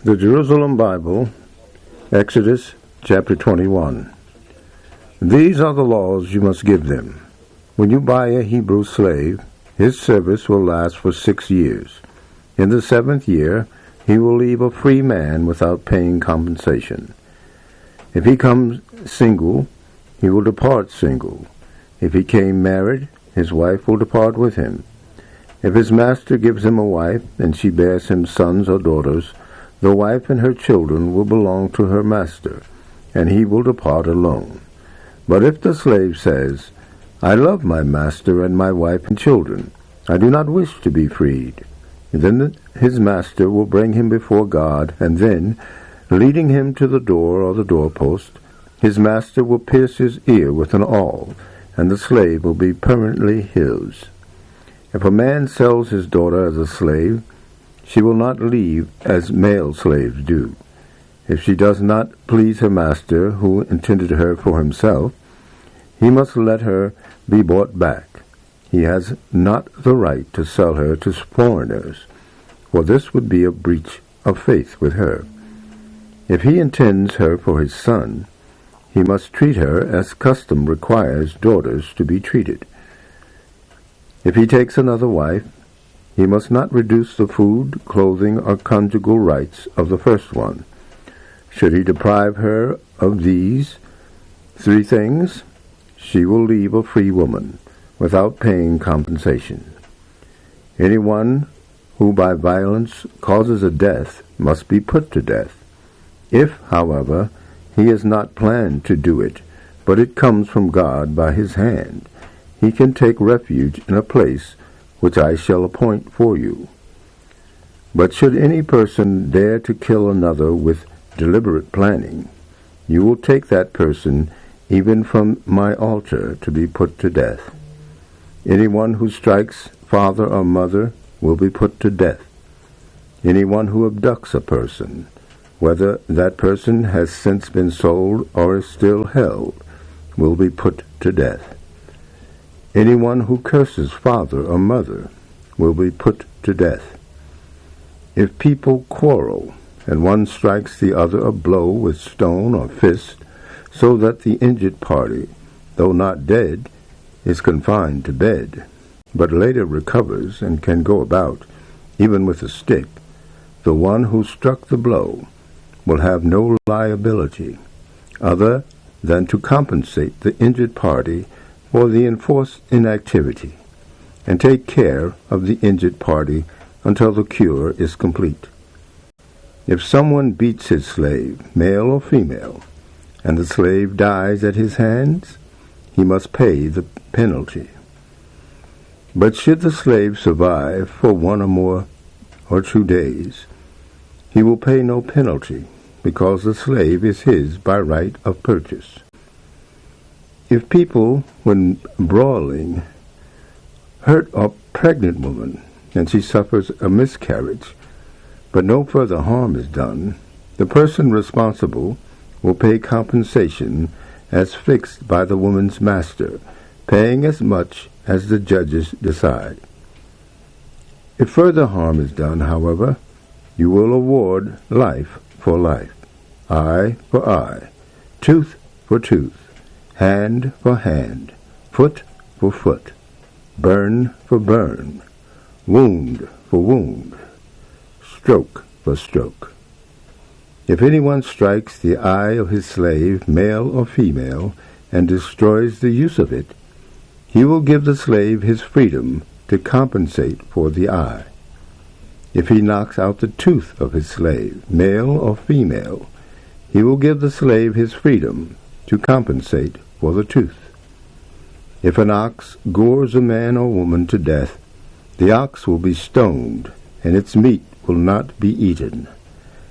The Jerusalem Bible, Exodus chapter 21. These are the laws you must give them. When you buy a Hebrew slave, his service will last for 6 years. In the 7th year, he will leave a free man without paying compensation. If he comes single, he will depart single. If he came married, his wife will depart with him. If his master gives him a wife, and she bears him sons or daughters, the wife and her children will belong to her master, and he will depart alone. But if the slave says, I love my master and my wife and children, I do not wish to be freed, then his master will bring him before God, and then, leading him to the door or the doorpost, his master will pierce his ear with an awl, and the slave will be permanently his. If a man sells his daughter as a slave, she will not leave as male slaves do. If she does not please her master, who intended her for himself, he must let her be bought back. He has not the right to sell her to foreigners, for this would be a breach of faith with her. If he intends her for his son, he must treat her as custom requires daughters to be treated. If he takes another wife, he must not reduce the food, clothing, or conjugal rights of the first one. Should he deprive her of these 3 things, she will leave a free woman, without paying compensation. Anyone who by violence causes a death must be put to death. If, however, he has not planned to do it, but it comes from God by his hand, he can take refuge in a place which I shall appoint for you. But should any person dare to kill another with deliberate planning, you will take that person even from my altar to be put to death. Anyone who strikes father or mother will be put to death. Anyone who abducts a person, whether that person has since been sold or is still held, will be put to death. Anyone who curses father or mother will be put to death. If people quarrel, and one strikes the other a blow with stone or fist, so that the injured party, though not dead, is confined to bed, but later recovers and can go about, even with a stick, the one who struck the blow will have no liability other than to compensate the injured party for the enforced inactivity, and take care of the injured party until the cure is complete. If someone beats his slave, male or female, and the slave dies at his hands, he must pay the penalty. But should the slave survive for 1 or more or 2 days, he will pay no penalty, because the slave is his by right of purchase. If people, when brawling, hurt a pregnant woman, and she suffers a miscarriage, but no further harm is done, the person responsible will pay compensation as fixed by the woman's master, paying as much as the judges decide. If further harm is done, however, you will award life for life, eye for eye, tooth for tooth, hand for hand, foot for foot, burn for burn, wound for wound, stroke for stroke. If anyone strikes the eye of his slave, male or female, and destroys the use of it, he will give the slave his freedom to compensate for the eye. If he knocks out the tooth of his slave, male or female, he will give the slave his freedom to compensate for the tooth. If an ox gores a man or woman to death, the ox will be stoned, and its meat will not be eaten,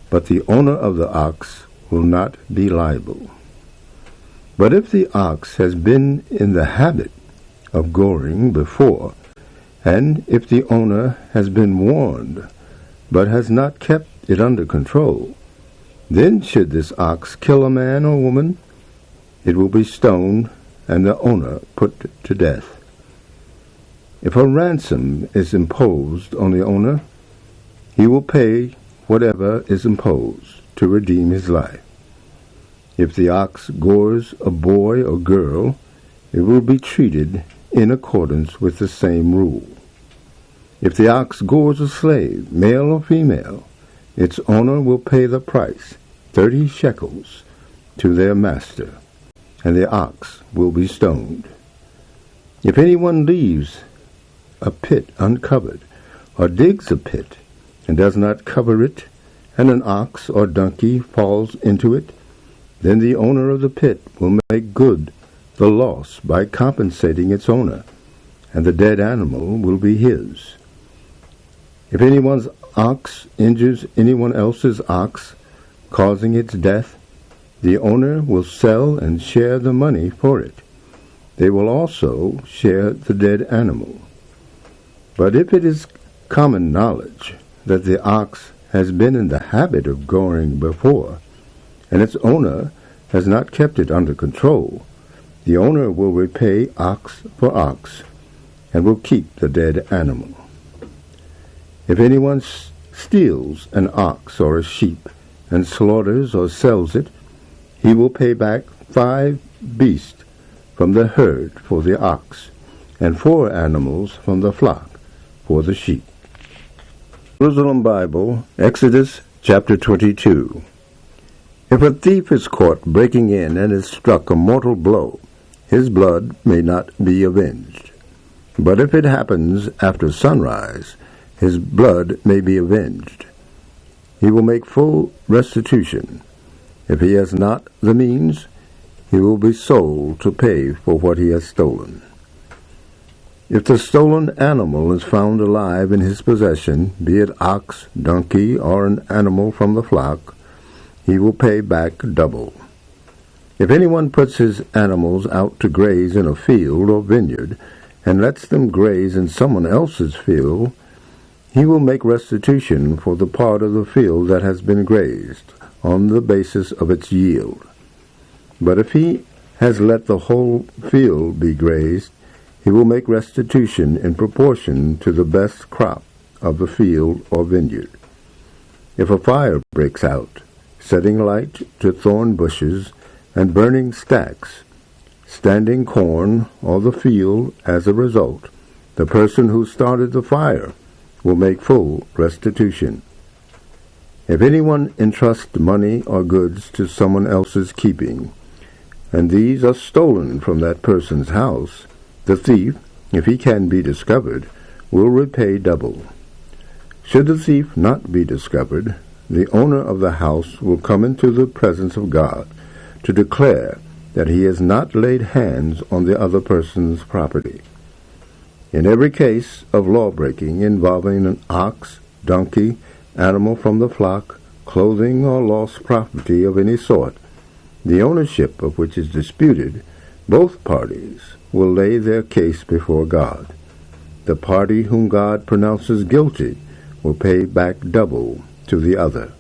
but the owner of the ox will not be liable. But if the ox has been in the habit of goring before, and if the owner has been warned, but has not kept it under control, then should this ox kill a man or woman, it will be stoned and the owner put to death. If a ransom is imposed on the owner, he will pay whatever is imposed to redeem his life. If the ox gores a boy or girl, it will be treated in accordance with the same rule. If the ox gores a slave, male or female, its owner will pay the price, 30 shekels, to their master, and the ox will be stoned. If anyone leaves a pit uncovered, or digs a pit, and does not cover it, and an ox or donkey falls into it, then the owner of the pit will make good the loss by compensating its owner, and the dead animal will be his. If anyone's ox injures anyone else's ox, causing its death, the owner will sell and share the money for it. They will also share the dead animal. But if it is common knowledge that the ox has been in the habit of goring before, and its owner has not kept it under control, the owner will repay ox for ox, and will keep the dead animal. If anyone steals an ox or a sheep, and slaughters or sells it, he will pay back 5 beasts from the herd for the ox, and 4 animals from the flock for the sheep. Jerusalem Bible, Exodus chapter 22. If a thief is caught breaking in and is struck a mortal blow, his blood may not be avenged. But if it happens after sunrise, his blood may be avenged. He will make full restitution. If he has not the means, he will be sold to pay for what he has stolen. If the stolen animal is found alive in his possession, be it ox, donkey, or an animal from the flock, he will pay back double. If anyone puts his animals out to graze in a field or vineyard, and lets them graze in someone else's field, he will make restitution for the part of the field that has been grazed, on the basis of its yield. But if he has let the whole field be grazed, he will make restitution in proportion to the best crop of the field or vineyard. If a fire breaks out, setting light to thorn bushes and burning stacks, standing corn or the field as a result, the person who started the fire will make full restitution. If anyone entrusts money or goods to someone else's keeping, and these are stolen from that person's house, the thief, if he can be discovered, will repay double. Should the thief not be discovered, the owner of the house will come into the presence of God to declare that he has not laid hands on the other person's property. In every case of lawbreaking involving an ox, donkey, animal from the flock, clothing, or lost property of any sort, the ownership of which is disputed, both parties will lay their case before God. The party whom God pronounces guilty will pay back double to the other.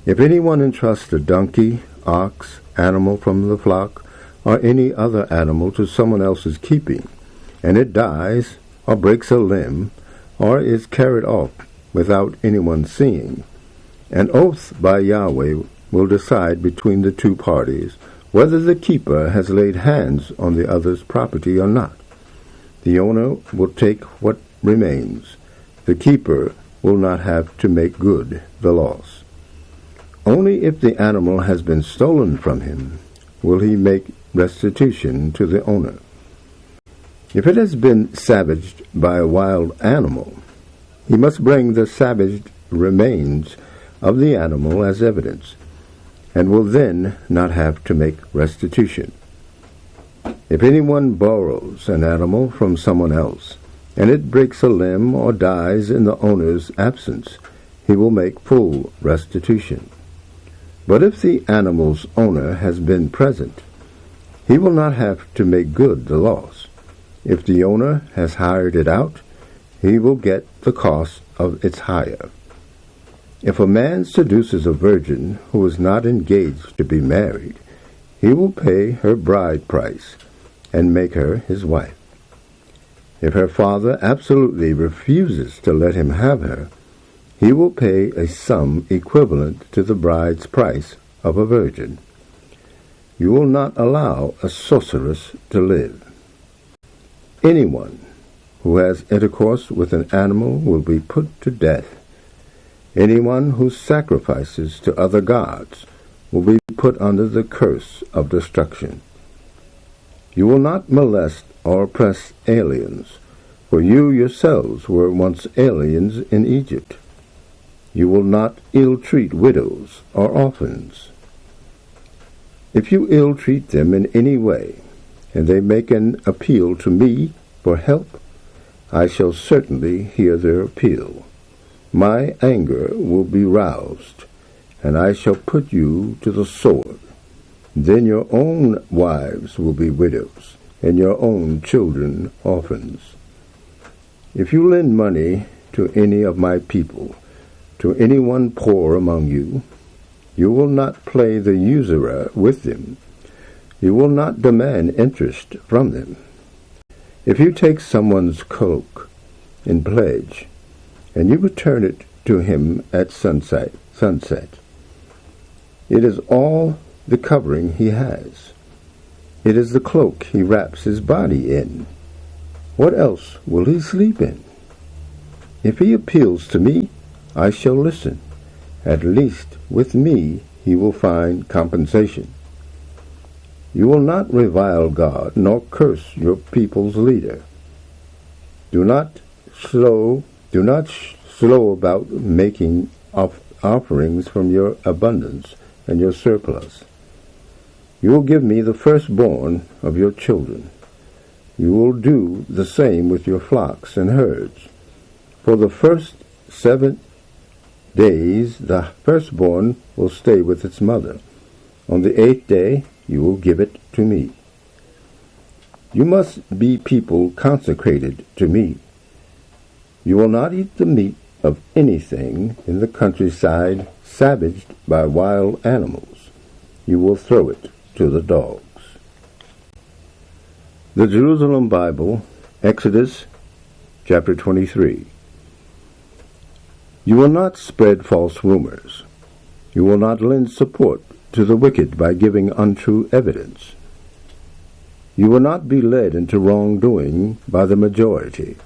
If anyone entrusts a donkey, ox, animal from the flock, or any other animal to someone else's keeping, and it dies, or breaks a limb, or is carried off without anyone seeing, an oath by Yahweh will decide between the two parties whether the keeper has laid hands on the other's property or not. The owner will take what remains. The keeper will not have to make good the loss. Only if the animal has been stolen from him will he make restitution to the owner. If it has been savaged by a wild animal, he must bring the savaged remains of the animal as evidence, and will then not have to make restitution. If anyone borrows an animal from someone else, and it breaks a limb or dies in the owner's absence, he will make full restitution. But if the animal's owner has been present, he will not have to make good the loss. If the owner has hired it out, he will get the cost of its hire. If a man seduces a virgin who is not engaged to be married, he will pay her bride price and make her his wife. If her father absolutely refuses to let him have her, he will pay a sum equivalent to the bride's price of a virgin. You will not allow a sorceress to live. Anyone who has intercourse with an animal will be put to death. Anyone who sacrifices to other gods will be put under the curse of destruction. You will not molest or oppress aliens, for you yourselves were once aliens in Egypt. You will not ill-treat widows or orphans. If you ill-treat them in any way, and they make an appeal to me for help, I shall certainly hear their appeal. My anger will be roused, and I shall put you to the sword. Then your own wives will be widows, and your own children orphans. If you lend money to any of my people, to anyone poor among you, you will not play the usurer with them. You will not demand interest from them. If you take someone's cloak in pledge, and you return it to him at sunset, it is all the covering he has. It is the cloak he wraps his body in. What else will he sleep in? If he appeals to me, I shall listen. At least with me he will find compensation. You will not revile God, nor curse your people's leader. Do not slow about making offerings from your abundance and your surplus. You will give me the firstborn of your children. You will do the same with your flocks and herds. For the first 7 days the firstborn will stay with its mother. On the 8th day you will give it to me. You must be people consecrated to me. You will not eat the meat of anything in the countryside savaged by wild animals. You will throw it to the dogs. The Jerusalem Bible, Exodus chapter 23. You will not spread false rumors. You will not lend support to the wicked by giving untrue evidence. You will not be led into wrongdoing by the majority,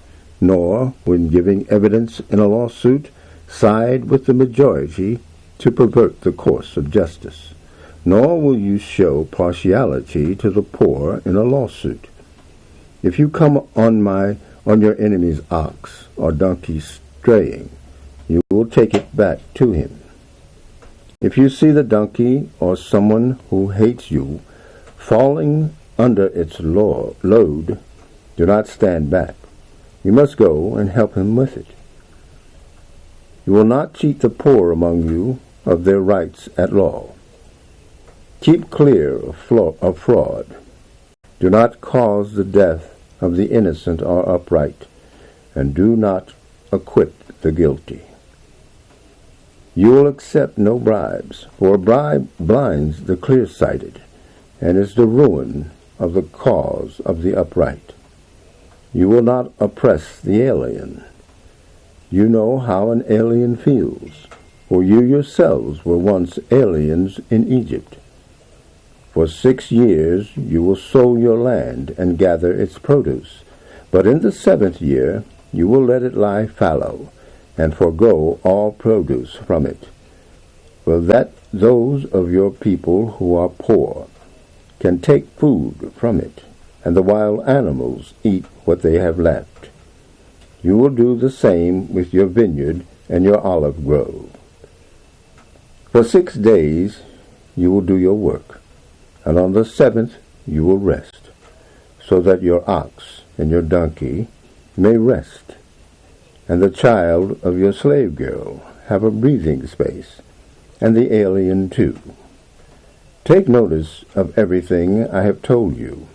nor, when giving evidence in a lawsuit, side with the majority to pervert the course of justice. Nor will you show partiality to the poor in a lawsuit. If you come on your enemy's ox or donkey straying, you will take it back to him. If you see the donkey or someone who hates you falling under its load, do not stand back. You must go and help him with it. You will not cheat the poor among you of their rights at law. Keep clear of fraud. Do not cause the death of the innocent or upright, and do not acquit the guilty. You will accept no bribes, for a bribe blinds the clear-sighted, and is the ruin of the cause of the upright. You will not oppress the alien. You know how an alien feels, for you yourselves were once aliens in Egypt. For 6 years you will sow your land and gather its produce, but in the 7th year you will let it lie fallow, and forego all produce from it, for that those of your people who are poor can take food from it, and the wild animals eat what they have left. You will do the same with your vineyard and your olive grove. For 6 days you will do your work, and on the 7th you will rest, so that your ox and your donkey may rest, and the child of your slave girl have a breathing space, and the alien too. Take notice of everything I have told you,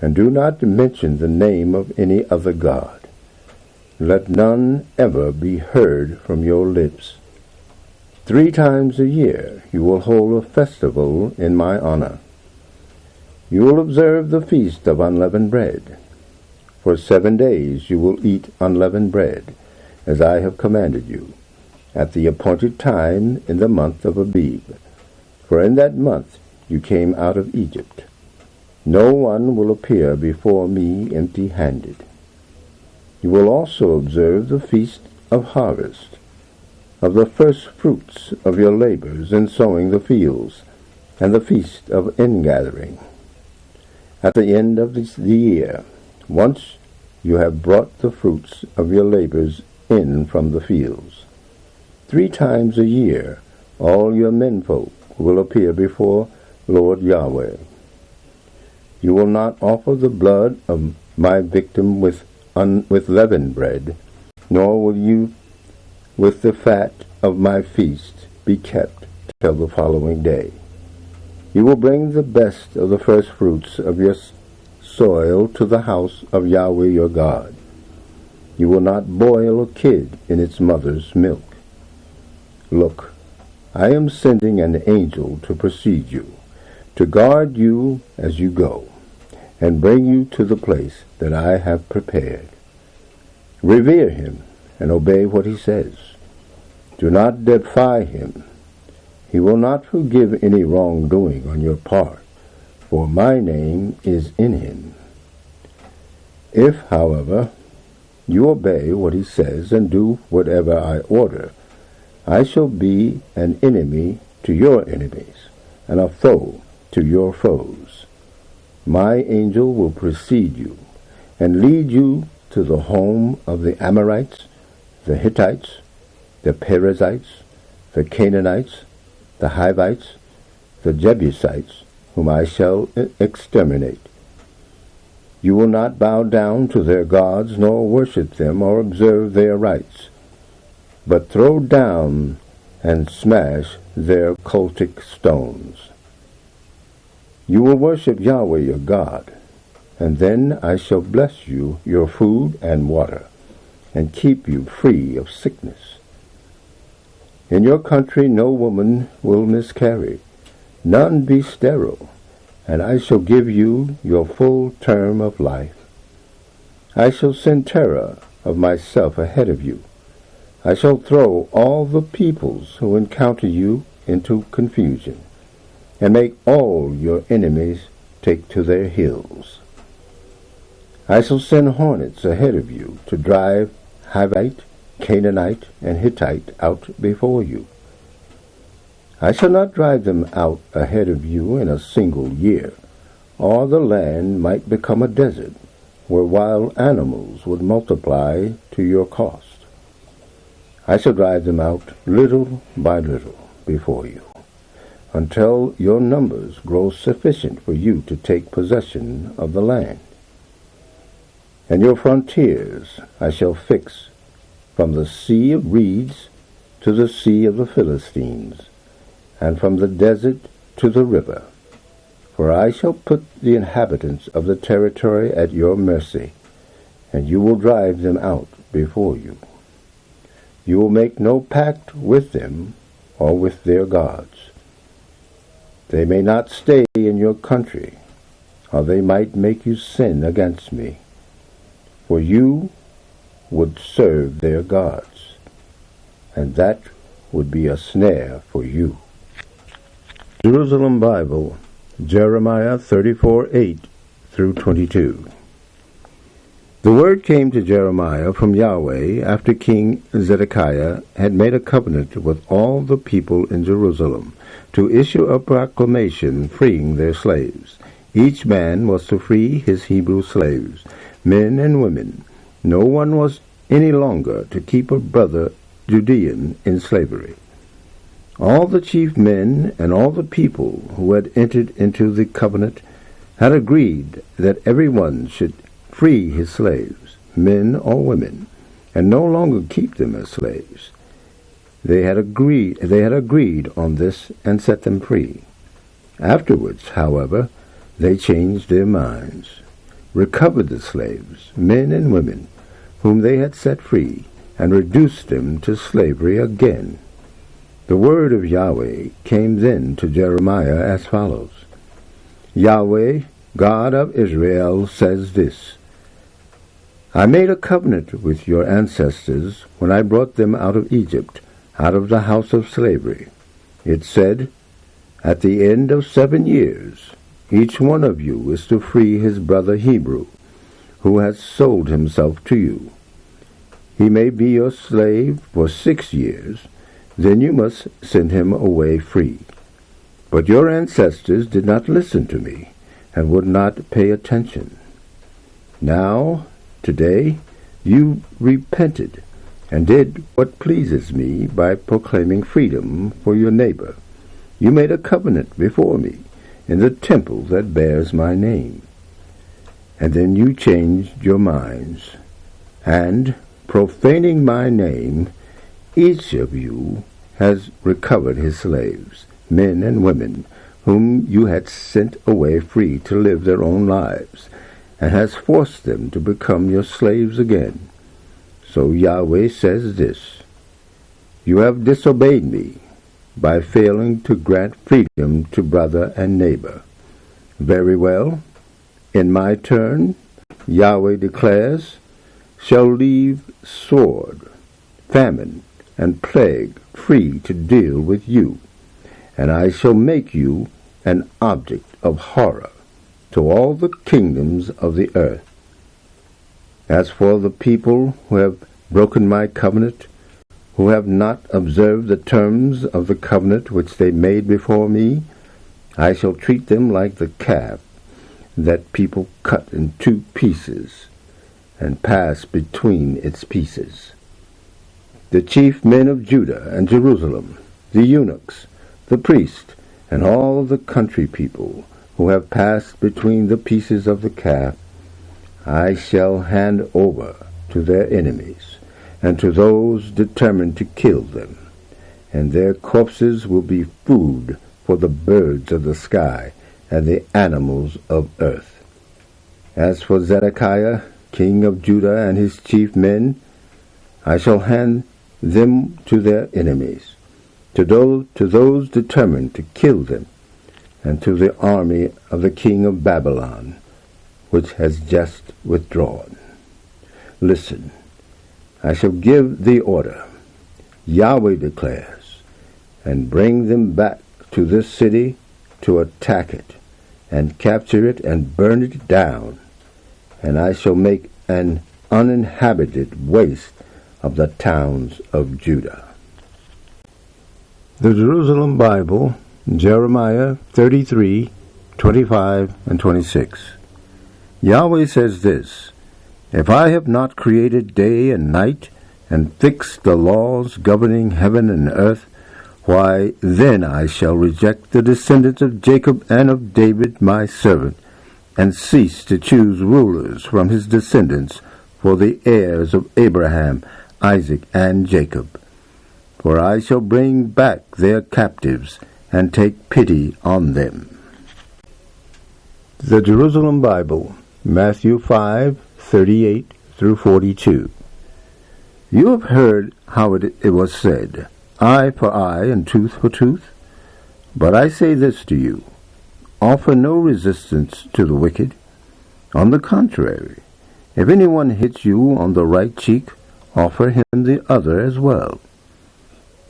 and do not mention the name of any other god. Let none ever be heard from your lips. 3 times a year you will hold a festival in my honor. You will observe the feast of unleavened bread. For 7 days you will eat unleavened bread, as I have commanded you. at the appointed time in the month of Abib, for in that month you came out of Egypt. No one will appear before me empty-handed. You will also observe the feast of harvest, of the first fruits of your labors in sowing the fields, and the feast of ingathering. At the end of the year, once you have brought the fruits of your labors in from the fields. 3 times a year all your menfolk will appear before Lord Yahweh. You will not offer the blood of my victim with leavened bread, nor will you with the fat of my feast be kept till the following day. You will bring the best of the first fruits of your soil to the house of Yahweh your God. You will not boil a kid in its mother's milk. Look, I am sending an angel to precede you, to guard you as you go, and bring you to the place that I have prepared. Revere him and obey what he says. Do not defy him. He will not forgive any wrongdoing on your part, for my name is in him. If, however, you obey what he says and do whatever I order, I shall be an enemy to your enemies, and a foe to your foes. My angel will precede you, and lead you to the home of the Amorites, the Hittites, the Perizzites, the Canaanites, the Hivites, the Jebusites, whom I shall exterminate. You will not bow down to their gods, nor worship them, or observe their rites, but throw down and smash their cultic stones. You will worship Yahweh your God, and then I shall bless you, your food and water, and keep you free of sickness. In your country no woman will miscarry, none be sterile, and I shall give you your full term of life. I shall send terror of myself ahead of you. I shall throw all the peoples who encounter you into confusion, and make all your enemies take to their heels. I shall send hornets ahead of you to drive Hivite, Canaanite, and Hittite out before you. I shall not drive them out ahead of you in a single year, or the land might become a desert, where wild animals would multiply to your cost. I shall drive them out little by little before you, until your numbers grow sufficient for you to take possession of the land. And your frontiers I shall fix from the Sea of Reeds to the Sea of the Philistines, and from the desert to the river. For I shall put the inhabitants of the territory at your mercy, and you will drive them out before you. You will make no pact with them or with their gods. They may not stay in your country, or they might make you sin against me, for you would serve their gods, and that would be a snare for you. Jerusalem Bible, Jeremiah 34:8 through 22. The word came to Jeremiah from Yahweh after King Zedekiah had made a covenant with all the people in Jerusalem to issue a proclamation freeing their slaves. Each man was to free his Hebrew slaves, men and women. No one was any longer to keep a brother Judean in slavery. All the chief men and all the people who had entered into the covenant had agreed that everyone should free his slaves, men or women, and no longer keep them as slaves. They had agreed on this and set them free. Afterwards, however, they changed their minds, recovered the slaves, men and women, whom they had set free, and reduced them to slavery again. The word of Yahweh came then to Jeremiah as follows. Yahweh, God of Israel, says this, I made a covenant with your ancestors when I brought them out of Egypt. out of the house of slavery. It said, "At the end of 7 years, each one of you is to free his brother Hebrew, who has sold himself to you. He may be your slave for 6 years, then you must send him away free." But your ancestors did not listen to me and would not pay attention. Now, today, you repented and did what pleases me by proclaiming freedom for your neighbor. You made a covenant before me in the temple that bears my name. And then you changed your minds, and, profaning my name, each of you has recovered his slaves, men and women, whom you had sent away free to live their own lives, and has forced them to become your slaves again. So Yahweh says this: "You have disobeyed me by failing to grant freedom to brother and neighbor. Very well, in my turn, Yahweh declares, shall leave sword, famine, and plague free to deal with you, and I shall make you an object of horror to all the kingdoms of the earth. As for the people who have broken my covenant, who have not observed the terms of the covenant which they made before me, I shall treat them like the calf that people cut in 2 pieces and pass between its pieces. The chief men of Judah and Jerusalem, the eunuchs, the priests, and all the country people who have passed between the pieces of the calf, I shall hand over to their enemies and to those determined to kill them, and their corpses will be food for the birds of the sky and the animals of earth. As for Zedekiah, king of Judah, and his chief men, I shall hand them to their enemies, to those determined to kill them, and to the army of the king of Babylon, which has just withdrawn. Listen, I shall give the order, Yahweh declares, and bring them back to this city to attack it, and capture it and burn it down, and I shall make an uninhabited waste of the towns of Judah. The Jerusalem Bible, Jeremiah 33:25 and 26. Yahweh says this: "If I have not created day and night, and fixed the laws governing heaven and earth, why then I shall reject the descendants of Jacob and of David my servant, and cease to choose rulers from his descendants for the heirs of Abraham, Isaac, and Jacob. For I shall bring back their captives, and take pity on them." The Jerusalem Bible, Matthew 5:38 through 42. You have heard how it was said, eye for eye and tooth for tooth. But I say this to you, offer no resistance to the wicked. On the contrary, if anyone hits you on the right cheek, offer him the other as well.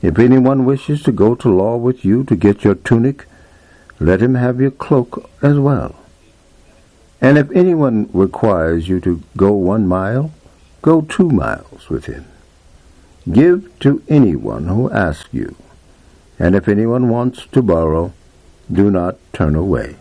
If anyone wishes to go to law with you to get your tunic, let him have your cloak as well. And if anyone requires you to go 1 mile, go 2 miles with him. Give to anyone who asks you, and if anyone wants to borrow, do not turn away.